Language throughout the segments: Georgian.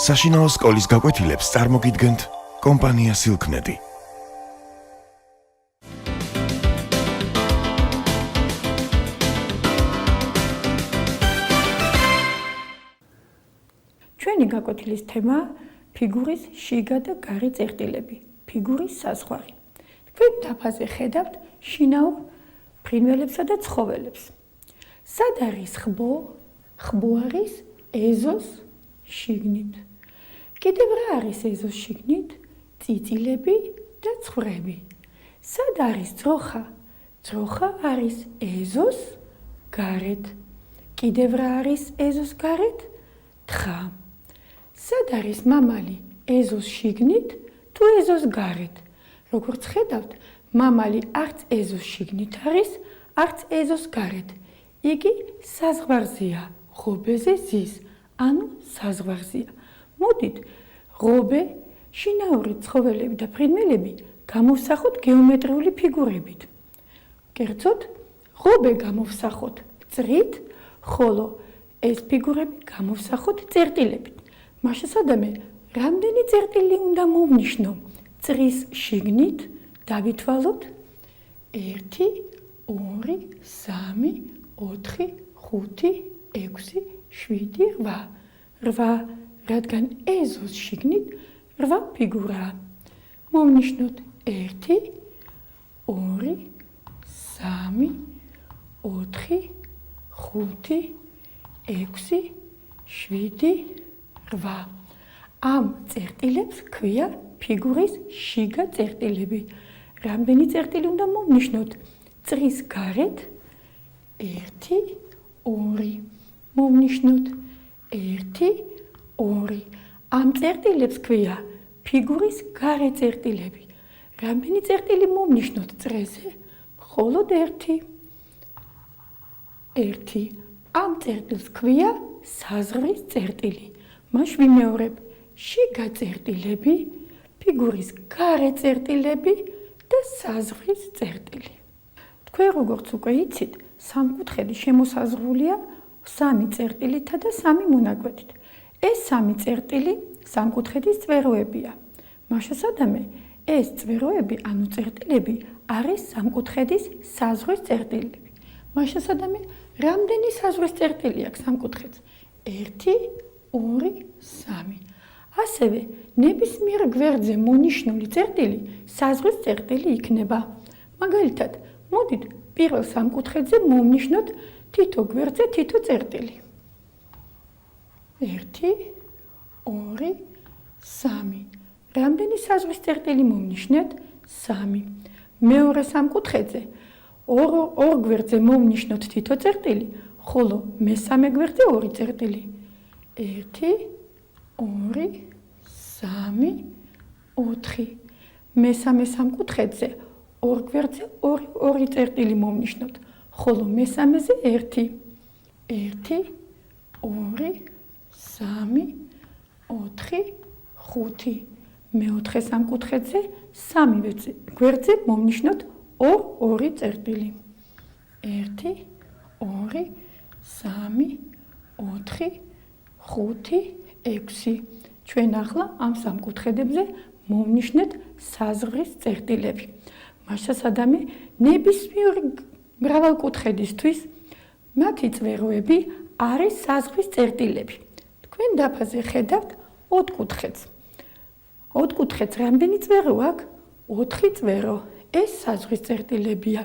საშინაო სკოლის გაკვეთილებს წარმოგიდგენთ კომპანია Silknet. ჩვენი გაკვეთილის თემა ფიგურის შიგა და გარე წერტილები, ფიგურის საზღვარი. თქვენ დაფაზე ხედავთ შინაურ ფრინველებსა და ცხოველებს. სად არის ხბო? ხბო არის ეზოს შიგნით. კიდევ რა არის ეზოს შიგნით? წიწილები და ცხრები. სად არის ძროხა? ძროხა არის ეზოს გარეთ. კიდევ რა არის ეზოს გარეთ? თხა. სად არის მამალი? ეზოს შიგნით თუ ეზოს გარეთ? როგორც ხედავთ, მამალი არც ეზოს შიგნით არის, არც ეზოს გარეთ. იგი საზღვარზეა, ღობეზე ზის, ანუ საზღვარზეა. მოდით, ღობე, შინაური ცხოველები და ფრინველები გამოვსახოთ გეომეტრიული ფიგურებით. კერძოდ, ღობე გამოვსახოთ წრით, ხოლო ეს ფიგურები გამოვსახოთ წერტილებით. მაშასადამე, რამდენი წერტილი უნდა მოვნიშნო? წრის შიგნით დავითვალოთ 1, 2, 3, 4, 5, 6, 7, 8. 8, რადგან ეზოს შიგნით 8 ფიგურაა. მოვნიშნოთ 1, 2, 3, 4, 5, 6, 7, 8. ამ წერტილებს ქვია ფიგურის შიგა წერტილები. რამდენი წერტილი უნდა მოვნიშნოთ? წრის გარეთ 1, 2. მოვნიშნოთ 1, 2. ამ წერტილებს ქვია ფიგურის გარე წერტილები. რამდენი წერტილი მოვნიშნოთ წრეზე? მხოლოდ 1. 1. ამ წერტილს ქვია საზღვრის წერტილი. მას ვიმეორებ შიგა წერტილები, ფიგურის გარე წერტილები და საზღვრის წერტილი. თქვენ როგორც უკვე იცით, სამკუთხედი შემოსაზღვრულია 3 წერტილითა და 3 მონაკვეთით. ეს 3 წერტილი სამკუთხედის წვეროებია. მაშასადამე, ეს წვეროები, ანუ წერტილები, არის სამკუთხედის საზღვრის წერტილები. მაშასადამე, რამდენი საზღვრის წერტილი აქვს სამკუთხედს? 1, 2, 3. ასევე, ნებისმიერ გვერდზე მონიშნული წერტილი საზღვრის წერტილი იქნება. მაგალითად, მოდით პირველ სამკუთხედზე მოვნიშნოთ თითო გვერდზე თითო წერტილი. 1, 2, 3. რამდენი საზღვრის წერტილი მოვნიშნეთ? 3. მეორე სამკუთხედზე ორ გვერდზე მოვნიშნოთ თითო წერტილი, ხოლო მესამე გვერდზე 2 წერტილი. 1, 2, 3, 4. მესამე სამკუთხედზე ორ გვერდზე 2 წერტილი მოვნიშნოთ, ხოლო მესამეზე 1. 1, 2, 3, 4, 5. მეოთხე სამკუთხედზე 3 გვერდზე მოვნიშნოთ 2 წერტილი. 1, 2, 3, 4, 5, 6. ჩვენ ახლა ამ სამკუთხედებზე მოვნიშნეთ საზღვრის წერტილები. მაშასადამე, ნებისმიერი მრავალკუთხედისთვის მათი წვეროები არის საზღვრის წერტილები. თქვენ დაფაზე ხედავთ 4 კუთხედს. 4 კუთხედს რამდენი წვერო აქვს? 4 წვერო. ეს საზღვრის წერტილებია.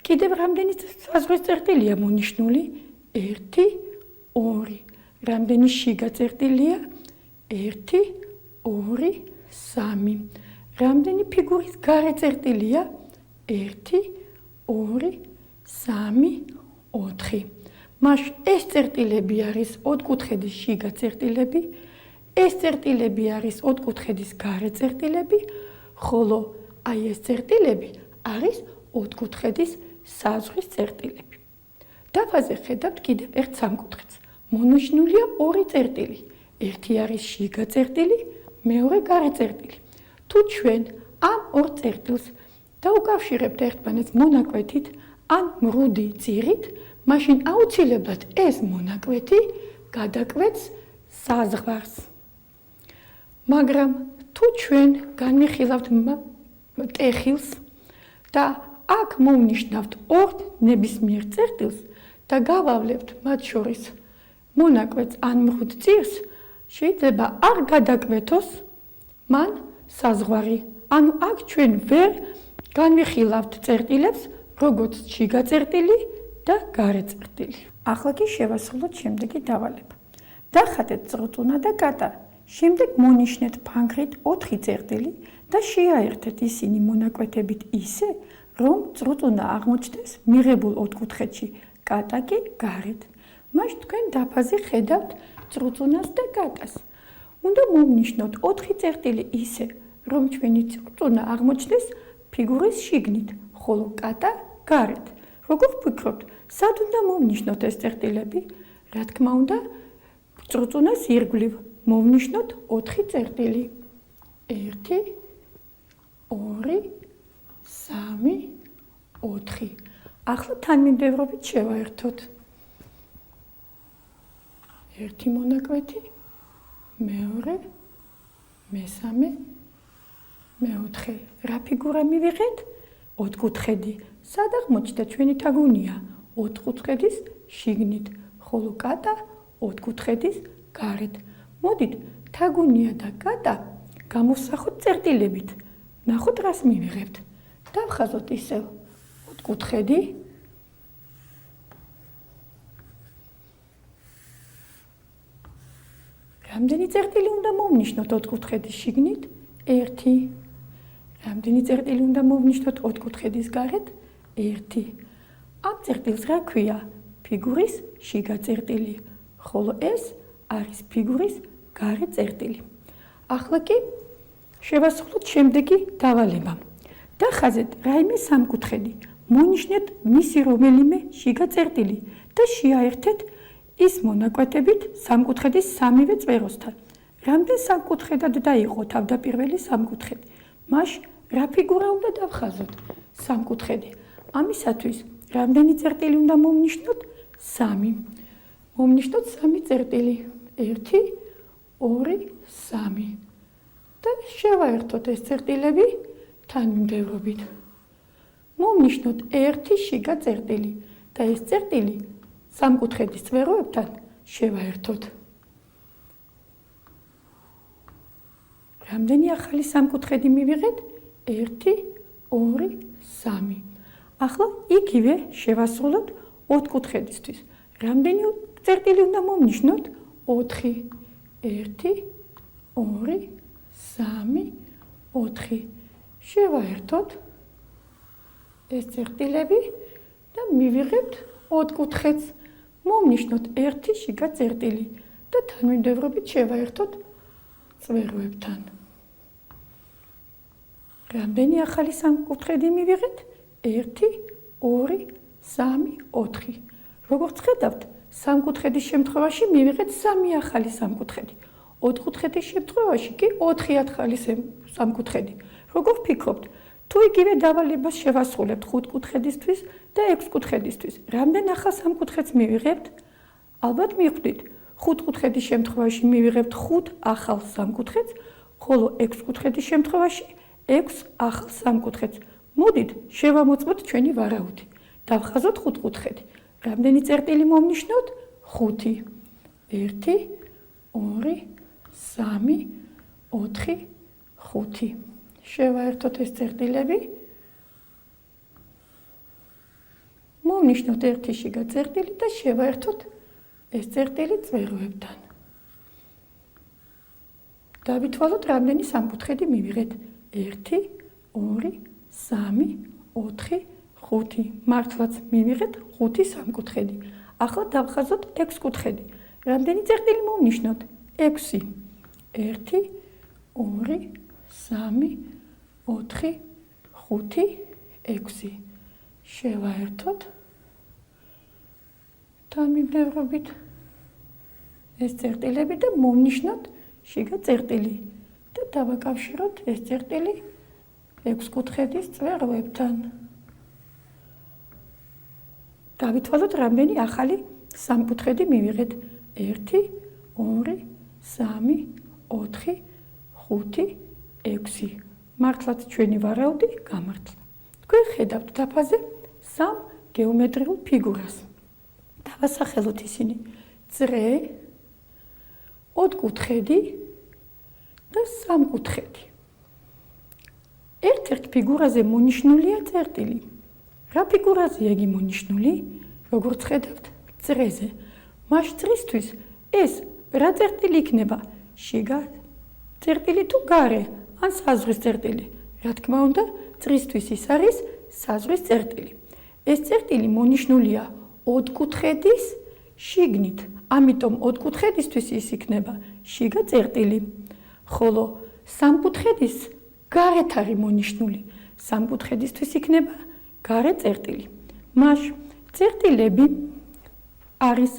კიდევ რამდენი საზღვრის წერტილია მონიშნული? 1, 2. რამდენი შიგა წერტილია? 1, 2, 3. რამდენი ფიგურის გარე წერტილია? 1, 2, 3, 4. მას ეს წერტილები არის 4 კუთხედის შიგა წერტილები, ეს წერტილები არის 4 კუთხედის გარე წერტილები, ხოლო აი ეს წერტილები არის 4 კუთხედის საზღვრის წერტილები. დაფაზე ხედავთ კიდევ ერთ სამკუთხედს. მონიშნულია 2 წერტილი. ერთი არის შიგა წერტილი, მეორე გარე წერტილი. თუ ჩვენ ამ 2 წერტილს დაუკავშირებთ ერთმანეთს მონაკვეთით ან მრუდი წირით, მაშინ აუცილებლად ეს მონაკვეთი გადაკვეთს საზღვარს. მაგრამ თუ ჩვენ განვიხილავთ ტეხილს და აქ მოვნიშნავთ ორ ნებისმიერ წერტილს და გავავლებთ მათ შორის მონაკვეთს ან მრუდ წირს, შეიძლება არ გადაკვეთოს მან საზღვარი. ანუ აქ ჩვენ ვერ განვიხილავთ წერტილებს, როგორც შიგა წერტილი და გარე წერტილი. ახლა კი შევასრულოთ შემდეგი დავალება. დახატეთ წრუწუნა და კატა. შემდეგ მონიშნეთ ფანქრით 4 წერტილი და შეაერთეთ ისინი მონაკვეთებით ისე, რომ წრუწუნა აღმოჩნდეს მიღებულ ოთხკუთხედში, კატა კი გარეთ. მაშ თქვენ დაფაზე ხედავთ წრუწუნას და კატას. უნდა მოვნიშნოთ 4 წერტილი ისე, რომ ჩვენი წრუწუნა აღმოჩნდეს ფიგურის შიგნით, ხოლო კატა გარეთ. როგორ ვფიქრობთ, სად უნდა მოვნიშნოთ ეს წერტილები? რა თქმა უნდა, წრუწუნას ირგვლივ მოვნიშნოთ 4 წერტილი. 1 2 3 4. ახლა თანმიმდევრობით შევაერთოთ. 1 მონაკვეთი, მეორე, მესამე, მეოთხე. რა ფიგურა მივიღეთ? ოთხკუთხედი. სად აღმოჩნდა ჩვენი თაგუნია? ოთხკუთხედის შიგნით, ხოლო კატა ოთხკუთხედის გარეთ. მოდით, თაგუნია და კატა გამოვსახოთ წერტილებით. ნახოთ, რას მივიღებთ. დავხაზოთ ისევ ოთხკუთხედი. რამდენი წერტილი უნდა მოვნიშნოთ ოთხკუთხედის შიგნით? 1. რამდენი წერტილი უნდა მოვნიშნოთ ოთხკუთხედის გარეთ? 1. ამ წერტილს რა ქვია? ფიგურის შიგა წერტილი, ხოლო ეს არის ფიგურის გარე წერტილი. ახლა კი შევასრულოთ შემდეგი დავალება. დახაზეთ რაიმე სამკუთხედი, მონიშნეთ მისი რომელიმე შიგა წერტილი და შეაერთეთ ის მონაკვეთებით სამკუთხედის სამივე წვეროსთან. რამდენ სამკუთხედად დაიყო თავდაპირველი სამკუთხედი? მაშ რა ფიგურა უნდა დავხაზოთ? სამკუთხედი. ამისათვის რამდენი წერტილი უნდა მოვნიშნოთ? 3. მოვნიშნოთ 3 წერტილი. 1 2 3. და შევაერთოთ ეს წერტილები თანმიმდევრობით. მოვნიშნოთ 1 შიგა წერტილი და ეს წერტილი სამკუთხედის წვეროებთან შევაერთოთ. რამდენი ახალი სამკუთხედი მივიღეთ? 1 2 3. ახლა იგივე შევასრულოთ ოთხკუთხედისთვის. რამდენი წერტილი უნდა მოვნიშნოთ? 4. 1 2 3 4. შევაერთოთ ეს წერტილები და მივიღებთ ოთხკუთხედს. მოვნიშნოთ 1 შიგა წერტილი და თანმიმდევრობით შევაერთოთ წვეროებთან. რამდენი ახალი სამკუთხედი მივიღეთ? 1 2 3 4. როგორც ხედავთ, სამკუთხედის შემთხვევაში მივიღეთ 3 ახალი სამკუთხედი. ოთხკუთხედის შემთხვევაში კი 4 ახალი სამკუთხედი. როგორ ვფიქრობთ, თუ იგივე დავალებას შევასრულებთ 5 კუთხედისთვის და 6 კუთხედისთვის, რამდენ ახალ სამკუთხედს მივიღებთ? ალბათ მიხვდით, 5 კუთხედის შემთხვევაში მივიღებთ 5 ახალ სამკუთხედს, ხოლო 6 კუთხედის შემთხვევაში 6 ახალ სამკუთხედს. მოდით, შევამოწმოთ ჩვენი ვარაუდი. დავხაზოთ 5 კუთხედი. რამდენი წერტილი მოვნიშნოთ? 5. 1 2 3 4 5. შევაერთოთ ეს წერტილები. მოვნიშნოთ 1 შიგა წერტილი და შევაერთოთ ეს წერტილი წვეროებთან. დავითვალოთ, რამდენი სამკუთხედი მივიღეთ. 1 2 3 4 5. მართლაც მივიღეთ 5 სამკუთხედი. ახლა დავხაზოთ 6 კუთხედი. რამდენი წერტილი მოვნიშნოთ? 6. 1 2 3 4 5 6. შევაერთოთ თანმიმდევრობით ეს წერტილები და მოვნიშნოთ შიგა წერტილი და დავაკავშიროთ ეს წერტილი 6 კუთხედის წვეროებთან. დავითვალოთ, რამდენი ახალი სამკუთხედი მივიღეთ. 1 2 3 4 5, 6. მართლაც ჩვენი ვარაუდი გამართლა. თქვენ ხედავთ დაფაზე 3 გეომეტრიულ ფიგურას. დავასახელოთ ისინი: წრე, ოთხკუთხედი და სამკუთხედი. ერთ-ერთ ფიგურაზე მონიშნულია წერტილი. რა ფიგურაზეა იგი მონიშნული? როგორც ხედავთ, წრეზე. მას წრისთვის ეს რა წერტილი იქნება? შიგა წერტილი თუ გარე, ან საზღვრის წერტილი. რა თქმა უნდა, წრისთვის ის არის საზღვრის წერტილი. ეს წერტილი მონიშნულია ოთხკუთხედის შიგნით. ამიტომ ოთხკუთხედისთვის ის იქნება შიგა წერტილი. ხოლო სამკუთხედის გარეთ არის მონიშნული. სამკუთხედისთვის იქნება გარე წერტილი. მას წერტილები არის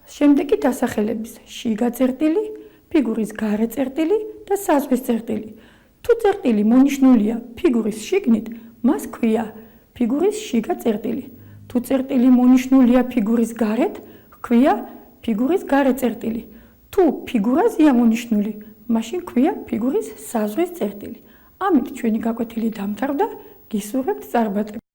შემდეგი დასახელების: შიგა წერტილი, ფიგურის გარე წერტილი და საზღვრის წერტილი. თუ წერტილი მონიშნულია ფიგურის შიგნით, მას ქვია ფიგურის შიგა წერტილი. თუ წერტილი მონიშნულია ფიგურის გარეთ, ქვია ფიგურის გარე წერტილი. თუ ფიგურაზეა მონიშნული, მაშინ ქვია ფიგურის საზღვრის წერტილი. ამით ჩვენი გაკვეთილი დამთავრდა. გისურვებთ წარმატება.